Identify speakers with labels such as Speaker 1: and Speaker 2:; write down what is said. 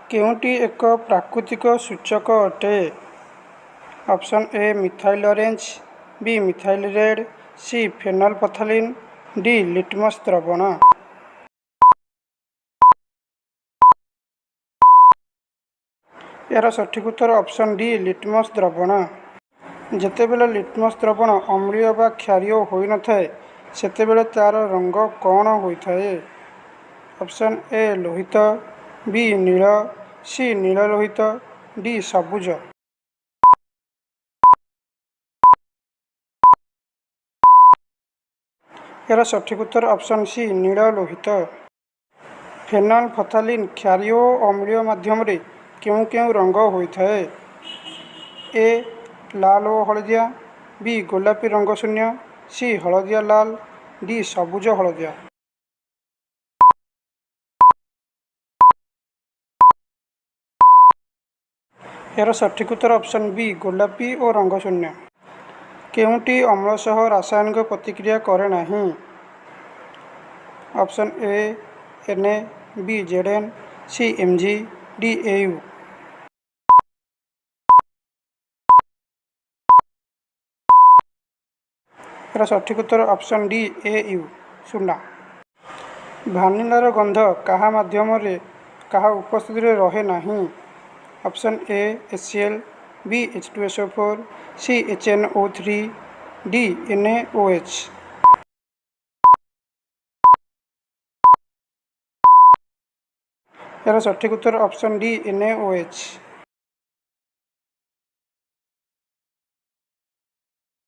Speaker 1: କେଉଁଟି ଏକ ପ୍ରାକୃତିକ ସୂଚକ ଅଟେ? Options A methyl orange, B methyl red, C phenolphthalein, D litmus ଦ୍ରବଣ। ଏହାର ସଠିକ୍ ଉତ୍ତର ଅପସନ୍ ଡି ଲିଟମସ୍ ଦ୍ରବଣ। ଯେତେବେଳେ ଲିଟମସ୍ ଦ୍ରବଣ ଅମ୍ଳୀୟ ବା କ୍ଷାରୀୟ ହୋଇନଥାଏ ସେତେବେଳେ ତା'ର ରଙ୍ଗ କ'ଣ ହୋଇଥାଏ? ଅପସନ୍ ଏ ଲୋହିତ, ବି ନୀଳ, ସି ନୀଳ ଲୋହିତ, ଡି ସବୁଜ। ଏହାର ସଠିକ୍ ଉତ୍ତର ଅପସନ୍ ସି ନୀଳ ଲୋହିତ। ଫେନୋଲ୍ଫଥାଲିନ୍ କ୍ଷାରୀୟ ଓ ଅମ୍ଳୀୟ ମାଧ୍ୟମରେ କେଉଁ କେଉଁ ରଙ୍ଗ ହୋଇଥାଏ? ଏ ଲାଲ ଓ ହଳଦିଆ, ବି ଗୋଲାପୀ ରଙ୍ଗ ଶୂନ୍ୟ, ସି ହଳଦିଆ ଲାଲ, ଡି ସବୁଜ ହଳଦିଆ। ଏହାର ସଠିକ୍ ଉତ୍ତର ଅପସନ୍ ବି ଗୋଲାପୀ ଓ ରଙ୍ଗ ଶୂନ୍ୟ। କେଉଁଟି ଅମ୍ଳ ସହ ରାସାୟନିକ ପ୍ରତିକ୍ରିୟା କରେ ନାହିଁ? Option A Na, B Zn, C Mg, D Au। ଏହାର ସଠିକ୍ ଉତ୍ତର ଅପସନ୍ ଡି Au ସୁନା। ଭାନିଲାର ଗନ୍ଧ କାହା ମାଧ୍ୟମରେ କାହା ଉପସ୍ଥିତିରେ ରହେ ନାହିଁ? Option A HCl, B H2SO4, C HNO3, D NaOH। ଏହାର ସଠିକ୍ ଉତ୍ତର ଅପସନ୍ ଡି NaOH।